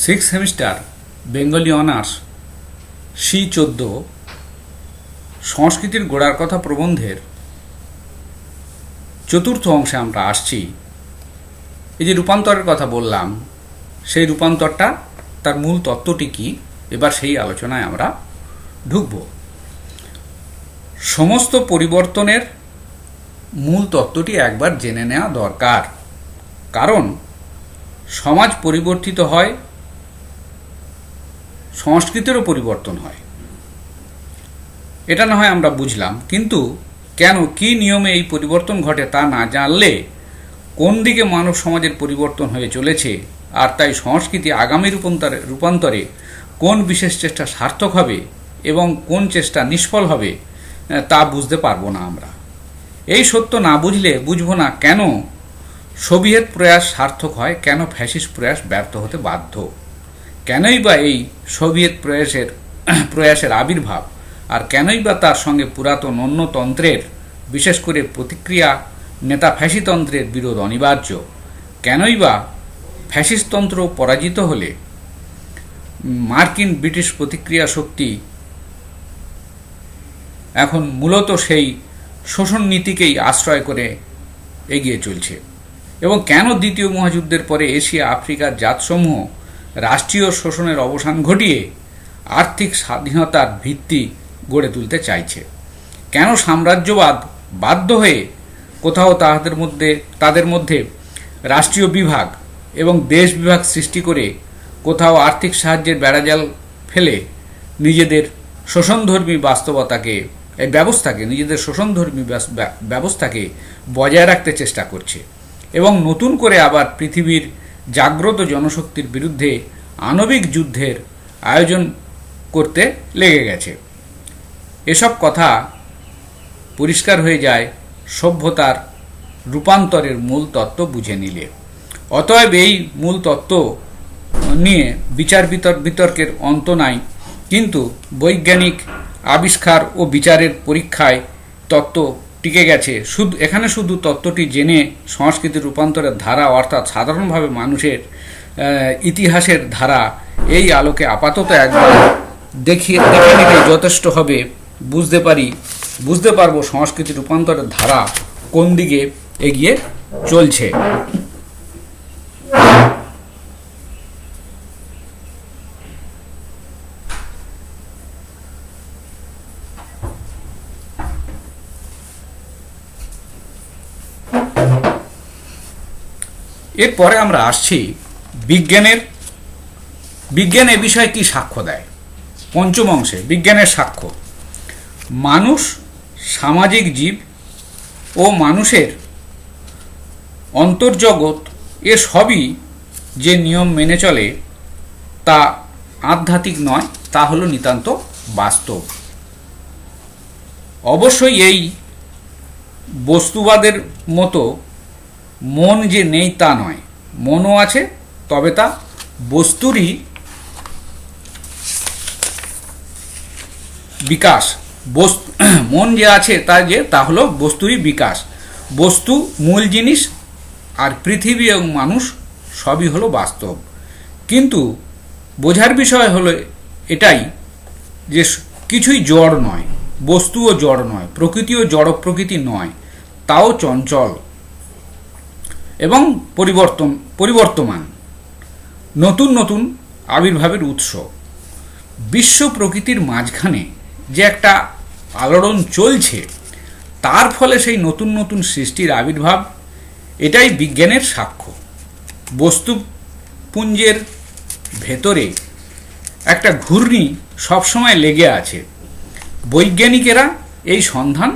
Six semester Bengali honours C14 সংস্কৃতির গোড়ার কথা প্রবন্ধের চতুর্থ অংশে আমরা আসছি। এই যে রূপান্তরের কথা বললাম, সেই রূপান্তরটা তার মূল তত্ত্বটি কি, এবার সেই আলোচনায় আমরা ঢুকব। সমস্ত পরিবর্তনের মূল তত্ত্বটি একবার জেনে নেওয়া দরকার, কারণ সমাজ পরিবর্তিত হয়, সংস্কৃতিরও পরিবর্তন হয়। এটা না হয় আমরা বুঝলাম, কিন্তু কেন, কি নিয়মে এই পরিবর্তন ঘটে তা না জানলে কোন দিকে মানব সমাজের পরিবর্তন হয়ে চলেছে, আর তাই সংস্কৃতি আগামী রূপান্তরে কোন বিশেষ চেষ্টা সার্থক হবে এবং কোন চেষ্টা নিষ্ফল হবে তা বুঝতে পারবো না আমরা। এই সত্য না বুঝলে বুঝবো না কেন সোভিয়েত প্রয়াস সার্থক হয়, কেন ফ্যাসিস্ট প্রয়াস ব্যর্থ হতে বাধ্য, কেনই বা এই সোভিয়েত প্রয়াসের আবির্ভাব, আর কেনই বা তার সঙ্গে পুরাতন অন্য তন্ত্রের, বিশেষ করে প্রতিক্রিয়া নেতা ফ্যাসিতন্ত্রের বিরোধ অনিবার্য, কেনই বা ফ্যাসিস্টতন্ত্র পরাজিত হলে মার্কিন ব্রিটিশ প্রতিক্রিয়া শক্তি এখন মূলত সেই শোষণ নীতিকেই আশ্রয় করে এগিয়ে চলছে, এবং কেন দ্বিতীয় মহাযুদ্ধের পরে এশিয়া আফ্রিকার জাতসমূহ রাষ্ট্রীয় শোষণের অবসান ঘটিয়ে আর্থিক স্বাধীনতার ভিত্তি গড়ে তুলতে চাইছে, কেন সাম্রাজ্যবাদ বাধ্য হয়ে কোথাও তাদের মধ্যে রাষ্ট্রীয় বিভাগ এবং দেশ বিভাগ সৃষ্টি করে কোথাও আর্থিক সাহায্যের বেড়াজাল ফেলে নিজেদের শোষণধর্মী ব্যবস্থাকে বজায় রাখতে চেষ্টা করছে, এবং নতুন করে আবার পৃথিবীর জাগ্রত জনশক্তির বিরুদ্ধে আণবিক যুদ্ধের আয়োজন করতে লেগে গেছে। এসব কথা পরিষ্কার হয়ে যায় সভ্যতার রূপান্তরের মূল তত্ত্ব বুঝে নিলে। অতএব এই মূল তত্ত্ব নিয়ে বিতর্কের অন্ত নাই, কিন্তু বৈজ্ঞানিক আবিষ্কার ও বিচারের পরীক্ষায় তত্ত্ব টিকে গেছে। এখানে শুধু তত্ত্বটি জেনে সংস্কৃতির রূপান্তরের ধারা, অর্থাৎ সাধারণভাবে মানুষের ইতিহাসের ধারা, এই আলোকে আপাতত একবার দেখে নিলে যথেষ্ট হবে। বুঝতে পারবো সংস্কৃতির রূপান্তরের ধারা কোন দিকে এগিয়ে চলছে। এরপরে আমরা আসছি বিজ্ঞান এ বিষয়ে কি সাক্ষ্য দেয়। পঞ্চম অংশে বিজ্ঞানের সাক্ষ্য। মানুষ সামাজিক জীব ও মানুষের অন্তর্জগৎ এ সবই যে নিয়ম মেনে চলে তা আধ্যাত্মিক নয়, তা হলো নিতান্ত বাস্তব। অবশ্যই এই বস্তুবাদের মতো মন যে নেই তা নয়, মনও আছে, তবে তা বস্তুরই বিকাশ। মন যে আছে তা হলো বস্তুরই বিকাশ। বস্তু মূল জিনিস, আর পৃথিবী এবং মানুষ সবই হলো বাস্তব। কিন্তু বোঝার বিষয় হলো এটাই যে কিছুই জড় নয়, বস্তুও জড় নয়, প্রকৃতিও জড় প্রকৃতি নয়, তাও চঞ্চল এবং পরিবর্তমান, নতুন নতুন আবির্ভাবের উৎস। বিশ্ব প্রকৃতির মাঝখানে যে একটা আলোড়ন চলছে, তার ফলে সেই নতুন নতুন সৃষ্টির আবির্ভাব, এটাই বিজ্ঞানের সাক্ষ্য। বস্তুপুঞ্জের ভেতরে একটা ঘূর্ণি সবসময় লেগে আছে, বৈজ্ঞানিকেরা এই সন্ধান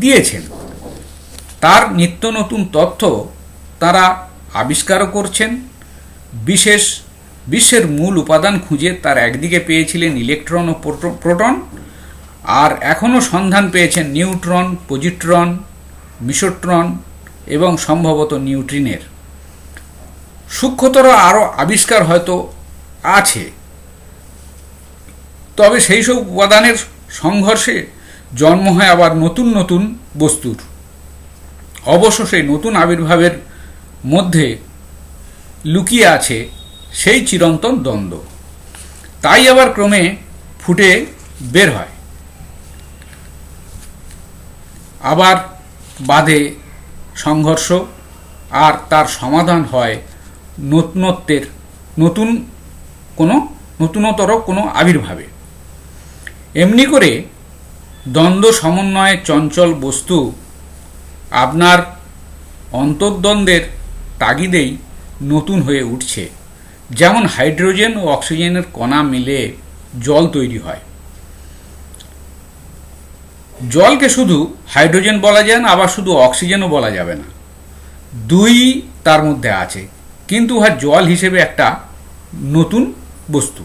দিয়েছেন। তার নিত্য নতুন তথ্য তারা আবিষ্কারও করছেন। বিশ্বের মূল উপাদান খুঁজে তার একদিকে পেয়েছিলেন ইলেকট্রন ও প্রোটন, আর এখনও সন্ধান পেয়েছেন নিউট্রন, পজিট্রন, মিসোট্রন এবং সম্ভবত নিউট্রিনের। সূক্ষ্মতর আরও আবিষ্কার হয়তো আছে, তবে সেই সব উপাদানের সংঘর্ষে জন্ম হয় আবার নতুন নতুন বস্তুর। অবশ্য সেই নতুন আবির্ভাবের মধ্যে লুকিয়ে আছে সেই চিরন্তন দ্বন্দ্ব। তাই আবার ক্রমে ফুটে বের হয়, আবার বাধে সংঘর্ষ, আর তার সমাধান হয় নতুনতর কোনো আবির্ভাবে। এমনি করে দ্বন্দ্ব সমন্বয়ে চঞ্চল বস্তু আপনার অন্তর্দ্বন্দ্বের তাগিদেই নতুন হয়ে উঠছে। যেমন হাইড্রোজেন ও অক্সিজেনের কণা মিলে জল তৈরি হয়। জলকে শুধু হাইড্রোজেন বলা যায় না, আবার শুধু অক্সিজেনও বলা যাবে না, দুই তার মধ্যে আছে, কিন্তু উহা জল হিসেবে একটা নতুন বস্তু।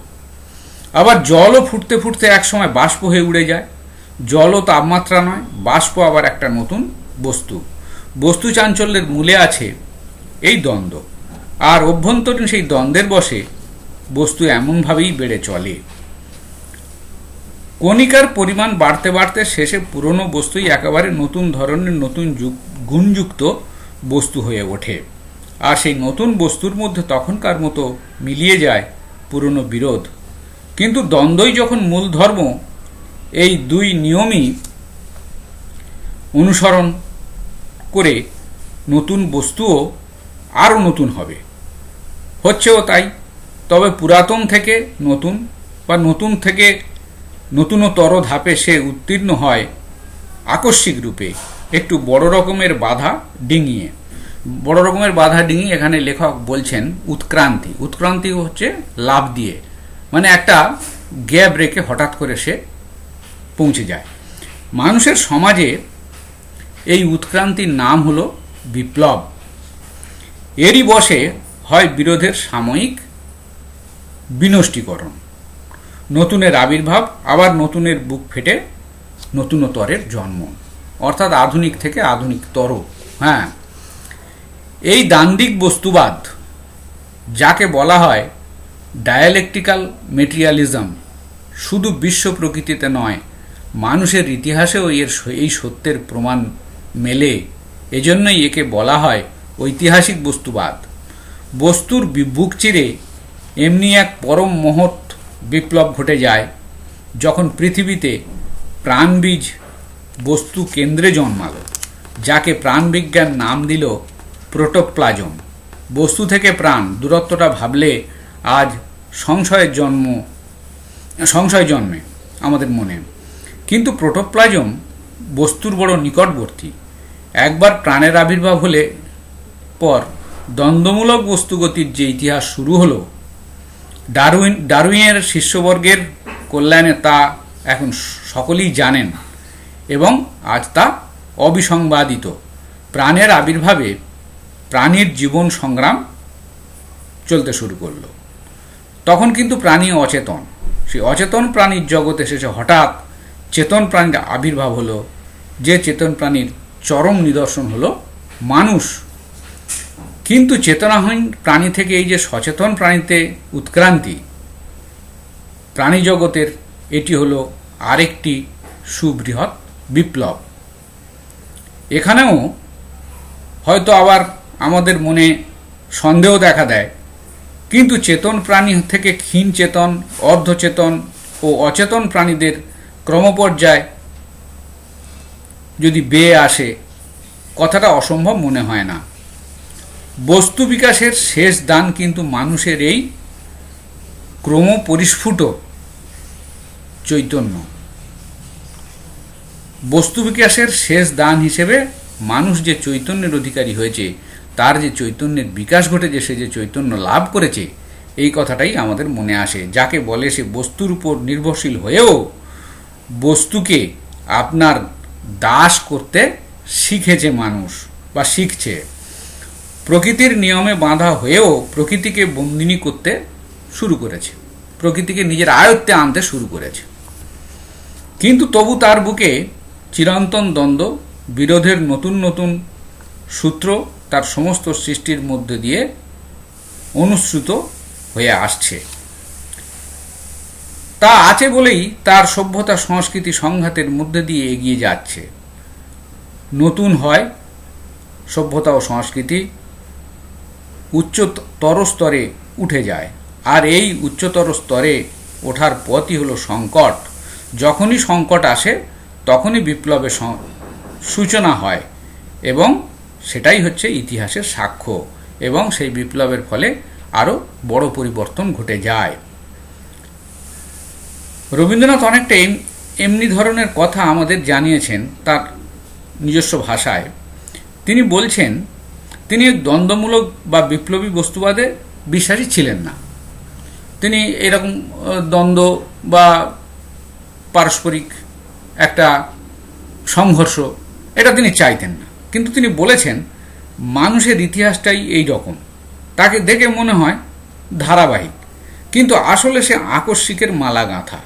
আবার জলও ফুটতে ফুটতে একসময় বাষ্প হয়ে উড়ে যায়। জলও তাপমাত্রা নয়, বাষ্প আবার একটা নতুন বস্তু। বস্তু চাঞ্চল্যের মূলে আছে এই দ্বন্দ্ব, আর অভ্যন্তরীণ সেই দ্বন্দ্বের বশে বস্তু এমনভাবেই বেড়ে চলে। কণিকার পরিমাণ বাড়তে বাড়তে শেষে পুরনো বস্তুই একেবারে নতুন ধরনের নতুন গুণযুক্ত বস্তু হয়ে ওঠে, আর সেই নতুন বস্তুর মধ্যে তখনকার মতো মিলিয়ে যায় পুরনো বিরোধ। কিন্তু দ্বন্দ্বই যখন মূল ধর্ম, এই দুই নিয়মই অনুসরণ করে নতুন বস্তুও আরও নতুন হবে, হচ্ছেও তাই। তবে পুরাতন থেকে নতুন বা নতুন থেকে নতুনতর ধাপে সে উত্তীর্ণ হয় আকস্মিক রূপে, একটু বড় রকমের বাধা ডিঙিয়ে। বড় রকমের বাধা ডিঙিয়ে এখানে লেখক বলছেন উৎক্রান্তি। উৎক্রান্তি হচ্ছে লাভ দিয়ে, মানে একটা গ্যাপ রেখে হঠাৎ করে সে পৌঁছে যায়। মানুষের সমাজে এই উৎক্রান্তির নাম হলো বিপ্লব। এরই বশে হয় বিরোধের সাময়িক বিনষ্টীকরণ, নতুনের আবির্ভাব, আবার নতুনের বুক ফেটে নতুনতরের জন্ম, অর্থাৎ আধুনিক থেকে আধুনিকতর। হ্যাঁ, এই দান্দিক বস্তুবাদ, যাকে বলা হয় ডায়ালেকটিক্যাল মেটেরিয়ালিজম, শুধু বিশ্ব প্রকৃতিতে নয়, মানুষের ইতিহাসেও এই সত্যের প্রমাণ মেলে। এজন্যই একে বলা হয় ঐতিহাসিক বস্তুবাদ। বস্তুর বুক চিরে এমনি এক পরম মহৎ বিপ্লব ঘটে যায় যখন পৃথিবীতে প্রাণবীজ বস্তু কেন্দ্রে জন্মালো, যাকে প্রাণবিজ্ঞান নাম দিল প্রোটোপ্লাজম। বস্তু থেকে প্রাণ দূরত্বটা ভাবলে আজ সংশয় জন্মে আমাদের মনে, কিন্তু প্রোটোপ্লাজম বস্তুর বড় নিকটবর্তী। একবার প্রাণের আবির্ভাব হলে পর দ্বন্দ্বমূলক বস্তুগতির যে ইতিহাস শুরু হলো ডারউইনের শিষ্যবর্গের কল্যাণে, তা এখন সকলেই জানেন এবং আজ তা অবিসংবাদিত। প্রাণের আবির্ভাবে প্রাণীর জীবন সংগ্রাম চলতে শুরু করলো। তখন কিন্তু প্রাণী অচেতন। সেই অচেতন প্রাণীর জগতে এসেছে হঠাৎ চেতন প্রাণীর আবির্ভাব হলো, যে চেতন প্রাণীর চরম নিদর্শন হলো মানুষ। কিন্তু চেতনাহীন প্রাণী থেকে এই যে সচেতন প্রাণীতে উৎক্রান্তি, প্রাণী জগতের এটি হলো আরেকটি সুবৃহৎ বিপ্লব। এখানেও হয়তো আবার আমাদের মনে সন্দেহ দেখা দেয়, কিন্তু চেতন প্রাণী থেকে ক্ষীণ চেতন, অর্ধচেতন ও অচেতন প্রাণীদের ক্রমপর্যায় যদি বেয়ে আসে, কথাটা অসম্ভব মনে হয় না। বস্তু বিকাশের শেষ দান কিন্তু মানুষের এই ক্রমপরিস্ফুট চৈতন্য। বস্তু বিকাশের শেষ দান হিসেবে মানুষ যে চৈতন্যের অধিকারী হয়েছে, তার যে চৈতন্যের বিকাশ ঘটেছে, সে যে চৈতন্য লাভ করেছে, এই কথাটাই আমাদের মনে আসে। যাকে বলে সে বস্তুর উপর নির্ভরশীল হয়েও বস্তুকে আপনার দাস করতে শিখেছে মানুষ, বা শিখছে। প্রকৃতির নিয়মে বাঁধা হয়েও প্রকৃতিকে বন্দিনী করতে শুরু করেছে, প্রকৃতিকে নিজের আয়ত্তে আনতে শুরু করেছে। কিন্তু তবু তার বুকে চিরন্তন দ্বন্দ্ব, বিরোধের নতুন নতুন সূত্র তার সমস্ত সৃষ্টির মধ্যে দিয়ে অনুসৃত হয়ে আসছে। তা আছে বলেই তার সভ্যতা সংস্কৃতি সংঘাতের মধ্যে দিয়ে এগিয়ে যাচ্ছে। নতুন হয় সভ্যতা ও সংস্কৃতি, উচ্চতর স্তরে উঠে যায়, আর এই উচ্চতর স্তরে ওঠার পথই হলো সংকট। যখনই সংকট আসে তখনই বিপ্লবের সূচনা হয় এবং সেটাই হচ্ছে ইতিহাসের সাক্ষ্য, এবং সেই বিপ্লবের ফলে আরও বড় পরিবর্তন ঘটে যায়। রবীন্দ্রনাথ অনেকটা এমনি ধরনের কথা আমাদের জানিয়েছেন তার নিজস্ব ভাষায়। তিনি বলছেন তিনি দ্বন্দ্বমূলক বা বিপ্লবী বস্তুবাদে বিশ্বাসী ছিলেন না। তিনি এরকম দ্বন্দ্ব বা পারস্পরিক একটা সংঘর্ষ এটা তিনি চাইতেন না, কিন্তু তিনি বলেছেন মানুষের ইতিহাসটাই এই রকম, তাকে দেখে মনে হয় ধারাবাহিক, কিন্তু আসলে সে আকস্মিকের মালা গাঁথা।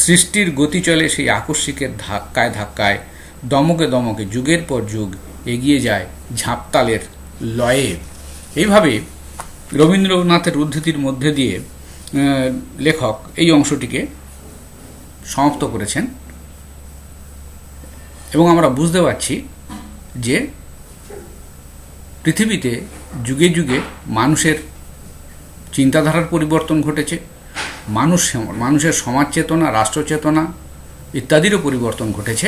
সৃষ্টির গতি চলে সেই আকস্মিকের ধাক্কায় ধাক্কায়, দমকে দমকে, যুগের পর যুগ এগিয়ে যায় ঝাঁপতালের লয়ে। এইভাবে রবীন্দ্রনাথের উদ্ধৃতির মধ্যে দিয়ে লেখক এই অংশটিকে সমাপ্ত করেছেন, এবং আমরা বুঝতে পারছি যে পৃথিবীতে যুগে যুগে মানুষের চিন্তাধারার পরিবর্তন ঘটেছে, মানুষের সমাজ চেতনা, রাষ্ট্র চেতনা ইত্যাদিরও পরিবর্তন ঘটেছে,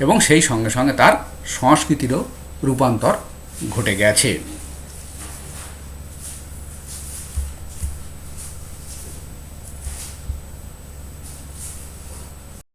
এবং সেই সঙ্গে সঙ্গে তার সংস্কৃতিরও রূপান্তর ঘটে গেছে।